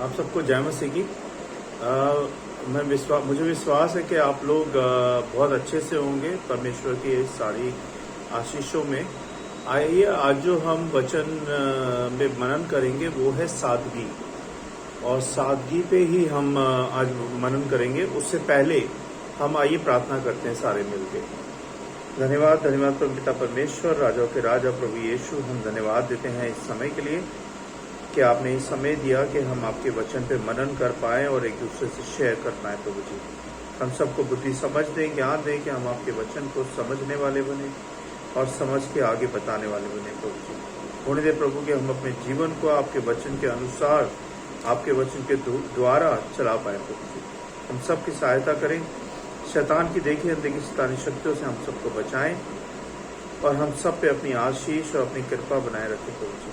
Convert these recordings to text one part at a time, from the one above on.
आप सबको जय मसीह की। मुझे विश्वास है कि आप लोग बहुत अच्छे से होंगे परमेश्वर की इस सारी आशीषों में। आइए आज जो हम वचन में मनन करेंगे वो है सादगी, और सादगी पे ही हम आज मनन करेंगे। उससे पहले हम आइए प्रार्थना करते हैं सारे मिलके। धन्यवाद प्रभु पिता परमेश्वर, राजाओं के राजा प्रभु यीशु, हम धन्यवाद देते हैं इस समय के लिए कि आपने इस समय दिया कि हम आपके वचन पे मनन कर पाएं और एक दूसरे से शेयर कर पाएं। प्रभु जी, हम सबको बुद्धि समझ दें, ज्ञान दें कि हम आपके वचन को समझने वाले बने और समझ के आगे बताने वाले बने। प्रभु जी, होने दे प्रभु कि हम अपने जीवन को आपके वचन के अनुसार, आपके वचन के द्वारा चला पाए। प्रभु जी, हम सबकी सहायता करें, शैतान की देखी अनदेखी शैतानी शक्तियों से हम सबको बचाएं और हम सब पे अपनी आशीष और अपनी कृपा बनाए रखें। प्रभु जी,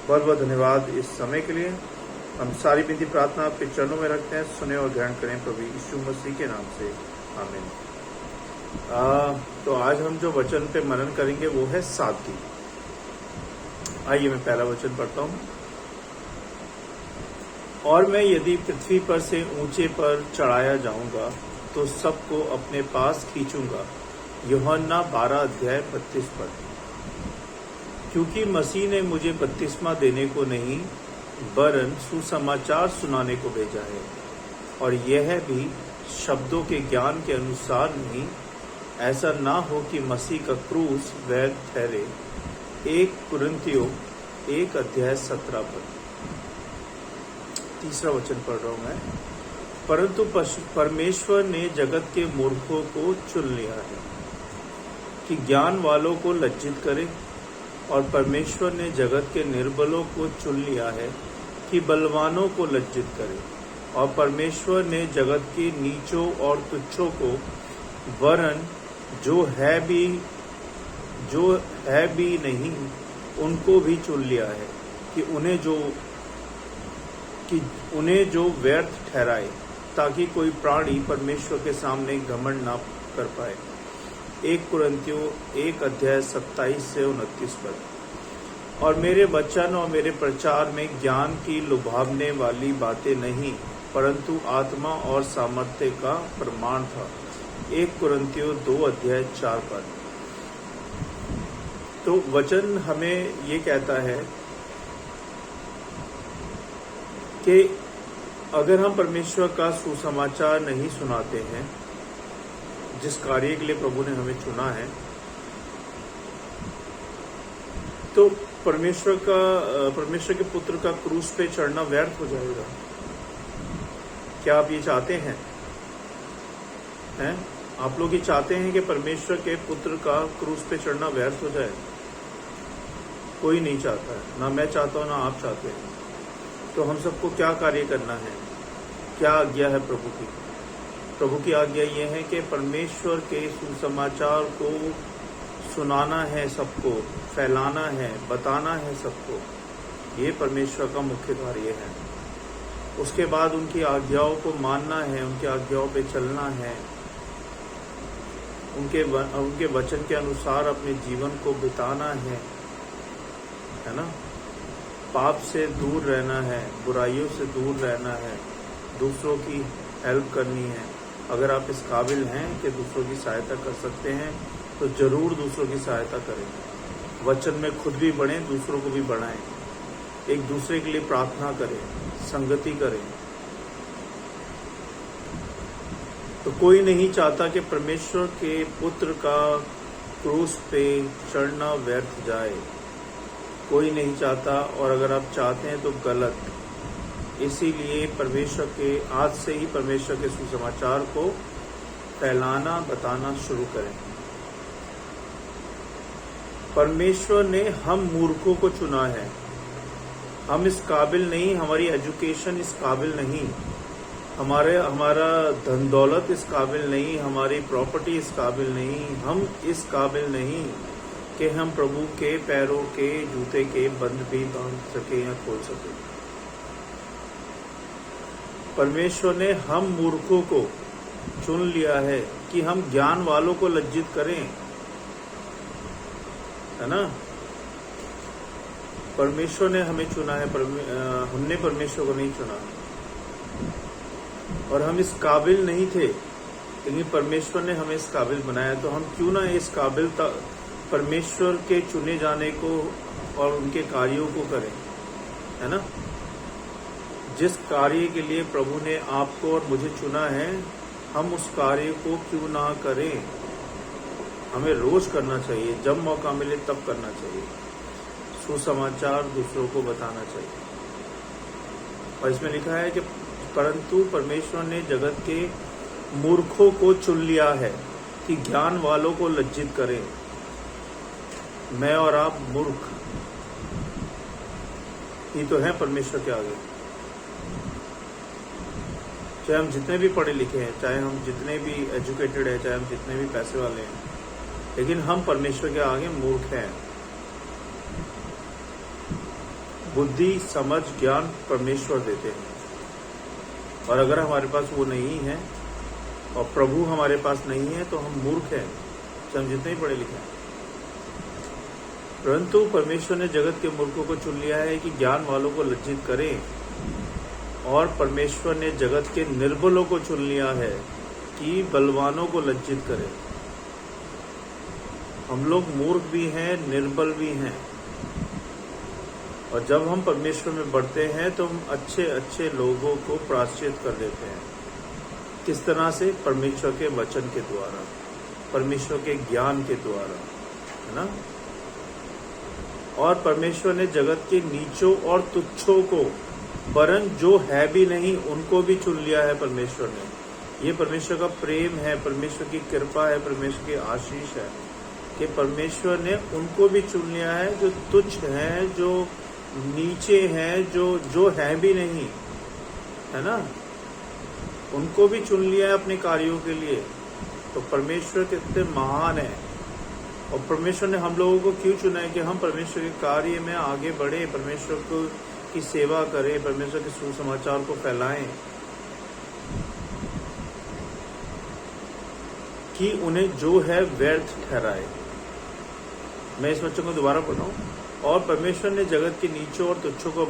बहुत बहुत धन्यवाद इस समय के लिए। हम सारी विनती प्रार्थना आपके चरणों में रखते हैं, सुने और ग्रहण करें प्रभु यीशु मसीह के नाम से, आमीन। तो आज हम जो वचन पे मनन करेंगे वो है सादगी। आइए मैं पहला वचन पढ़ता हूँ। और मैं यदि पृथ्वी पर से ऊंचे पर चढ़ाया जाऊंगा तो सबको अपने पास खींचूंगा। यूहन्ना 12:32 पर। क्योंकि मसीह ने मुझे बपतिस्मा देने को नहीं वरन सुसमाचार सुनाने को भेजा है, और यह भी शब्दों के ज्ञान के अनुसार नहीं, ऐसा ना हो कि मसीह का क्रूस वैध ठहरे। 1 कुरिन्थियों 1:17 पर। तीसरा वचन पढ़ रहा हूं मैं। परंतु परमेश्वर ने जगत के मूर्खों को चुन लिया है कि ज्ञान वालों को लज्जित करे, और परमेश्वर ने जगत के निर्बलों को चुन लिया है कि बलवानों को लज्जित करे, और परमेश्वर ने जगत के नीचों और तुच्छों को वरन जो है भी नहीं उनको भी चुन लिया है कि उन्हें जो व्यर्थ ठहराए, ताकि कोई प्राणी परमेश्वर के सामने घमंड ना कर पाए। 1 कुरिन्थियों 1:27-29 पर। और मेरे वचन और मेरे प्रचार में ज्ञान की लुभावने वाली बातें नहीं, परंतु आत्मा और सामर्थ्य का प्रमाण था। 1 कुरिन्थियों 2:4 पर। तो वचन हमें ये कहता है कि अगर हम परमेश्वर का सुसमाचार नहीं सुनाते हैं, जिस कार्य के लिए प्रभु ने हमें चुना है, तो परमेश्वर के पुत्र का क्रूस पे चढ़ना व्यर्थ हो जाएगा। क्या आप ये चाहते हैं? आप लोग ये चाहते हैं कि परमेश्वर के पुत्र का क्रूस पे चढ़ना व्यर्थ हो जाए? कोई नहीं चाहता है, ना मैं चाहता हूं, ना आप चाहते हैं। तो हम सबको क्या कार्य करना है? क्या आज्ञा है प्रभु की? प्रभु की आज्ञा ये है कि परमेश्वर के सुसमाचार को सुनाना है, सबको फैलाना है, बताना है सबको। ये परमेश्वर का मुख्य कार्य है। उसके बाद उनकी आज्ञाओं को मानना है, उनकी आज्ञाओं पे चलना है, उनके वचन के अनुसार अपने जीवन को बिताना है ना। पाप से दूर रहना है, बुराइयों से दूर रहना है, दूसरों की हेल्प करनी है। अगर आप इस काबिल हैं कि दूसरों की सहायता कर सकते हैं तो जरूर दूसरों की सहायता करें। वचन में खुद भी बढ़ें, दूसरों को भी बढ़ाएं, एक दूसरे के लिए प्रार्थना करें, संगति करें। तो कोई नहीं चाहता कि परमेश्वर के पुत्र का क्रूस पे चढ़ना व्यर्थ जाए। कोई नहीं चाहता, और अगर आप चाहते हैं तो गलत। इसीलिए आज से ही परमेश्वर के सुसमाचार को फैलाना, बताना शुरू करें। परमेश्वर ने हम मूर्खों को चुना है। हम इस काबिल नहीं, हमारी एजुकेशन इस काबिल नहीं, हमारा धन दौलत इस काबिल नहीं, हमारी प्रॉपर्टी इस काबिल नहीं, हम इस काबिल नहीं कि हम प्रभु के पैरों के जूते के बंद भी बांध सके या खोल सके। परमेश्वर ने हम मूर्खों को चुन लिया है कि हम ज्ञान वालों को लज्जित करें, है ना। परमेश्वर ने हमें चुना है, हमने परमेश्वर को नहीं चुना, और हम इस काबिल नहीं थे, लेकिन परमेश्वर ने हमें इस काबिल बनाया। तो हम क्यों ना इस काबिल परमेश्वर के चुने जाने को और उनके कार्यों को करें, है ना। जिस कार्य के लिए प्रभु ने आपको और मुझे चुना है, हम उस कार्य को क्यों ना करें। हमें रोज करना चाहिए, जब मौका मिले तब करना चाहिए, सुसमाचार दूसरों को बताना चाहिए। और इसमें लिखा है कि परंतु परमेश्वर ने जगत के मूर्खों को चुन लिया है कि ज्ञान वालों को लज्जित करें। मैं और आप मूर्ख ही तो हैं परमेश्वर के आगे। चाहे हम जितने भी पढ़े लिखे हैं, चाहे हम जितने भी एजुकेटेड हैं, चाहे हम जितने भी पैसे वाले हैं, लेकिन हम परमेश्वर के आगे मूर्ख हैं। बुद्धि, समझ, ज्ञान परमेश्वर देते हैं, और अगर हमारे पास वो नहीं है और प्रभु हमारे पास नहीं है तो हम मूर्ख हैं, चाहे हम जितने ही पढ़े लिखे हैं। परंतु परमेश्वर ने जगत के मूर्खों को चुन लिया है कि ज्ञान वालों को लज्जित करें, और परमेश्वर ने जगत के निर्बलों को चुन लिया है कि बलवानों को लज्जित करें। हम लोग मूर्ख भी हैं, निर्बल भी हैं, और जब हम परमेश्वर में बढ़ते हैं तो हम अच्छे अच्छे लोगों को प्रायश्चित कर देते हैं। किस तरह से? परमेश्वर के वचन के द्वारा, परमेश्वर के ज्ञान के द्वारा, है ना। और परमेश्वर ने जगत के नीचों और तुच्छों को, वरन जो है भी नहीं, उनको भी चुन लिया है परमेश्वर ने। ये परमेश्वर का प्रेम है, परमेश्वर की कृपा है, परमेश्वर की आशीष है कि परमेश्वर ने उनको भी चुन लिया है जो तुच्छ हैं, जो नीचे हैं, जो है भी नहीं, है ना। उनको भी चुन लिया है अपने कार्यों के लिए। तो परमेश्वर कितने महान है, और परमेश्वर ने हम लोगों को क्यों चुना है कि हम परमेश्वर के कार्य में आगे बढ़े, परमेश्वर को की सेवा करें, परमेश्वर के सुसमाचार को फैलाएं, कि उन्हें जो है व्यर्थ ठहराए। मैं इस वचन को दोबारा पढ़ रहा हूं। और परमेश्वर ने जगत के नीचों और तुच्छों को,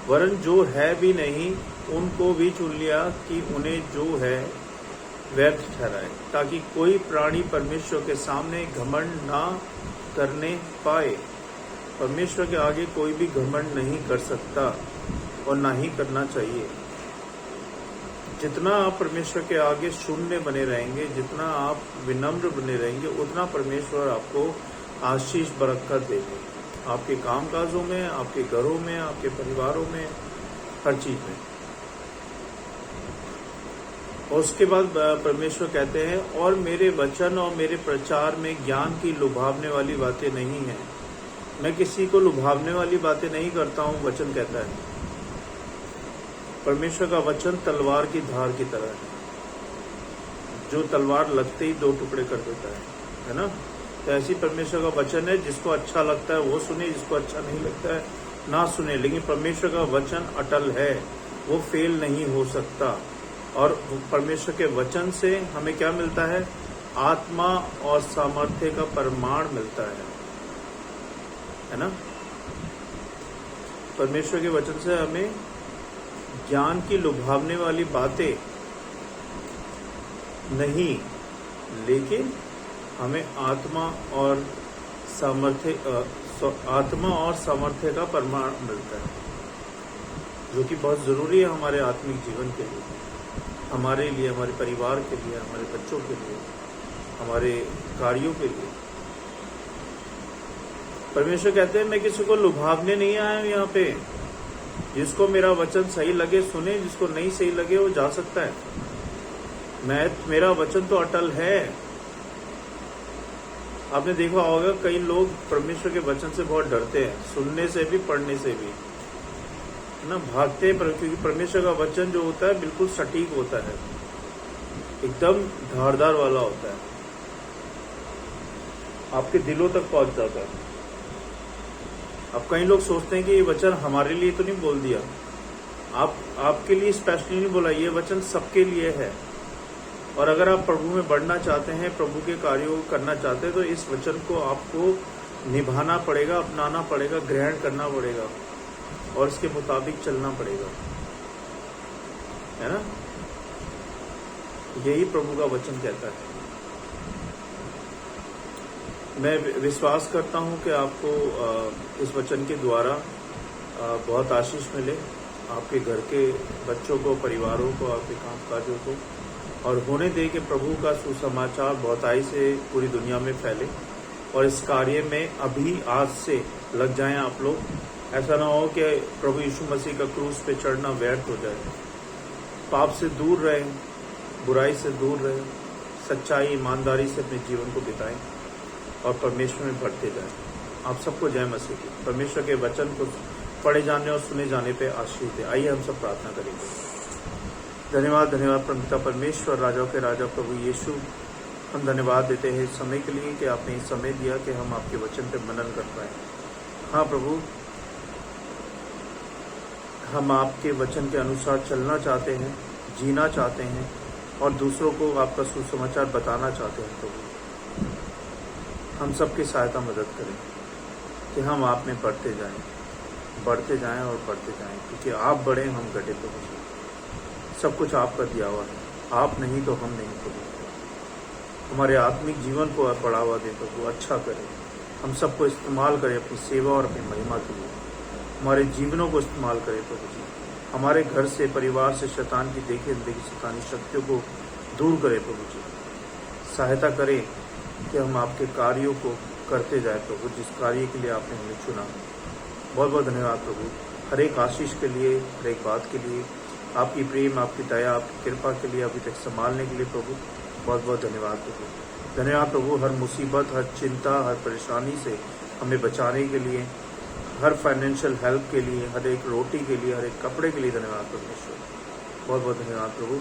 वरन जो है भी नहीं, उनको भी चुन लिया कि उन्हें जो है व्यर्थ ठहराए, ताकि कोई प्राणी परमेश्वर के सामने घमंड ना करने पाए। परमेश्वर के आगे कोई भी घमंड नहीं कर सकता और ना ही करना चाहिए। जितना आप परमेश्वर के आगे शून्य बने रहेंगे, जितना आप विनम्र बने रहेंगे, उतना परमेश्वर आपको आशीष बरकत देंगे, आपके कामकाजों में, आपके घरों में, आपके परिवारों में, हर चीज में। और उसके बाद परमेश्वर कहते हैं, और मेरे वचन और मेरे प्रचार में ज्ञान की लुभावने वाली बातें नहीं है। मैं किसी को लुभावने वाली बातें नहीं करता हूं, वचन कहता है। परमेश्वर का वचन तलवार की धार की तरह है, जो तलवार लगते ही 2 टुकड़े कर देता है ना। तो ऐसी परमेश्वर का वचन है, जिसको अच्छा लगता है वो सुने, जिसको अच्छा नहीं लगता है ना सुने। लेकिन परमेश्वर का वचन अटल है, वो फेल नहीं हो सकता। और परमेश्वर के वचन से हमें क्या मिलता है? आत्मा और सामर्थ्य का प्रमाण मिलता है ना। परमेश्वर के वचन से हमें ज्ञान की लुभावने वाली बातें नहीं, लेकिन हमें आत्मा और सामर्थ्य का प्रमाण मिलता है, जो कि बहुत जरूरी है हमारे आत्मिक जीवन के लिए, हमारे लिए, हमारे परिवार के लिए, हमारे बच्चों के लिए, हमारे कार्यों के लिए। परमेश्वर कहते हैं, मैं किसी को लुभावने नहीं आया हूं यहाँ पे। जिसको मेरा वचन सही लगे सुने, जिसको नहीं सही लगे वो जा सकता है। मेरा वचन तो अटल है। आपने देखा होगा कई लोग परमेश्वर के वचन से बहुत डरते हैं, सुनने से भी, पढ़ने से भी, है ना, भागते हैं। क्योंकि परमेश्वर का वचन जो होता है बिल्कुल सटीक होता है, एकदम धारदार वाला होता है, आपके दिलों तक पहुंच जाता है। अब कई लोग सोचते हैं कि ये वचन हमारे लिए तो नहीं बोल दिया, आपके लिए स्पेशली नहीं बोला, ये वचन सबके लिए है। और अगर आप प्रभु में बढ़ना चाहते हैं, प्रभु के कार्यों को करना चाहते हैं, तो इस वचन को आपको निभाना पड़ेगा, अपनाना पड़ेगा, ग्रहण करना पड़ेगा और इसके मुताबिक चलना पड़ेगा, है ना। यही प्रभु का वचन कहता है। मैं विश्वास करता हूं कि आपको इस वचन के द्वारा बहुत आशीष मिले, आपके घर के बच्चों को, परिवारों को, आपके कामकाजों को, और होने दे कि प्रभु का सुसमाचार बहुताई से पूरी दुनिया में फैले और इस कार्य में अभी आज से लग जाएं आप लोग। ऐसा ना हो कि प्रभु यीशु मसीह का क्रूस पे चढ़ना व्यर्थ हो जाए। पाप से दूर रहें, बुराई से दूर रहें, सच्चाई ईमानदारी से अपने जीवन को बिताएं और परमेश्वर में बढ़ते जाएं। आप सबको जय मसीह की। परमेश्वर के वचन को पढ़े जाने और सुने जाने पे आशीष दे। आइए हम सब प्रार्थना करेंगे। धन्यवाद, धन्यवाद परमपिता परमेश्वर, राजाओं के राजा प्रभु यीशु, हम धन्यवाद देते हैं इस समय के लिए कि आपने इस समय दिया कि हम आपके वचन पे मनन कर पाए। हाँ प्रभु, हम आपके वचन के अनुसार चलना चाहते हैं, जीना चाहते हैं और दूसरों को आपका सुसमाचार बताना चाहते हैं। प्रभु हम सबकी सहायता मदद करें कि हम आप में बढ़ते जाएं और बढ़ते जाएं, क्योंकि आप बढ़े, हम घटे। प्रभु सब कुछ आपका दिया हुआ है, आप नहीं तो हम नहीं। प्रभु हमारे आत्मिक जीवन को बढ़ावा दें प्रभु, अच्छा करें, हम सबको इस्तेमाल करें अपनी सेवा और अपनी महिमा के लिए। हमारे जीवनों को इस्तेमाल करें प्रभु जी। हमारे घर से, परिवार से शैतान की देखी शैतानी शक्तियों को दूर करें प्रभु जी। सहायता करें कि हम आपके कार्यों को करते जाए प्रभु, जिस कार्य के लिए आपने हमें चुना। बहुत बहुत धन्यवाद प्रभु, हर एक आशीष के लिए, हर एक बात के लिए, आपकी प्रेम, आपकी दया, आपकी कृपा के लिए, अभी तक संभालने के लिए प्रभु बहुत बहुत धन्यवाद प्रभु। धन्यवाद प्रभु, हर मुसीबत, हर चिंता, हर परेशानी से हमें बचाने के लिए, हर फाइनेंशियल हेल्प के लिए, हर एक रोटी के लिए, हर एक कपड़े के लिए धन्यवाद परमेश्वर। बहुत बहुत धन्यवाद प्रभु।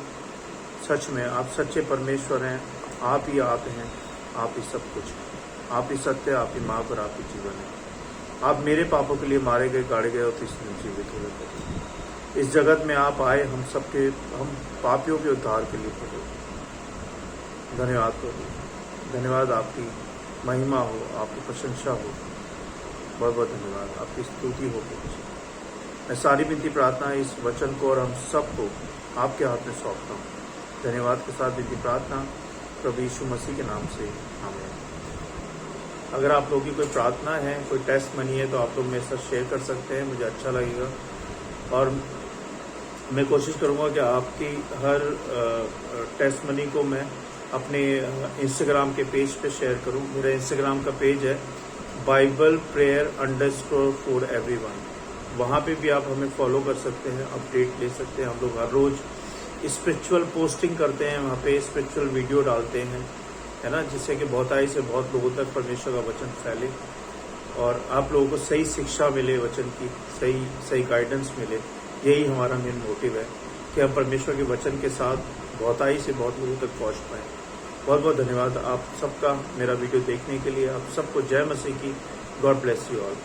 सच में आप सच्चे परमेश्वर हैं, आप ही हैं, आप ही सब कुछ, आप ही सत्य, आप ही मार्ग और आप ही जीवन है। आप मेरे पापों के लिए मारे गए, गाड़े गए और तीसरे दिन जीवित हुए प्रभु। इस जगत में आप आए हम पापियों के उद्धार के लिए प्रभु। धन्यवाद प्रभु, धन्यवाद। आपकी महिमा हो, आपकी प्रशंसा हो, बहुत बहुत धन्यवाद, आपकी स्तुति हो प्रभु जी। मैं सारी विनती प्रार्थना इस वचन को और हम सबको आपके हाथ में सौंपता हूँ। धन्यवाद के साथ विनती प्रार्थना प्रभु यीशु मसीह के नाम से, आमीन। अगर आप लोगों की कोई प्रार्थना है, कोई टेस्ट मनी है, तो आप लोग मेरे साथ शेयर कर सकते हैं, मुझे अच्छा लगेगा। और मैं कोशिश करूँगा कि आपकी हर टेस्ट मनी को मैं अपने इंस्टाग्राम के पेज पे शेयर करूँ। मेरा इंस्टाग्राम का पेज है Bible_prayer_for everyone। वहाँ पे भी आप हमें फॉलो कर सकते हैं, अपडेट ले सकते हैं। हम लोग हर रोज़ स्पिरिचुअल पोस्टिंग करते हैं, वहाँ पे स्पिरिचुअल वीडियो डालते हैं, है ना, जिससे कि बहुताई से बहुत लोगों तक परमेश्वर का वचन फैले और आप लोगों को सही शिक्षा मिले, वचन की सही गाइडेंस मिले। यही हमारा मेन मोटिव है कि हम परमेश्वर के वचन के साथ बहुताई से बहुत लोगों तक पहुँच पाएँ। बहुत बहुत धन्यवाद आप सबका मेरा वीडियो देखने के लिए। आप सबको जय मसीह की। God bless you all.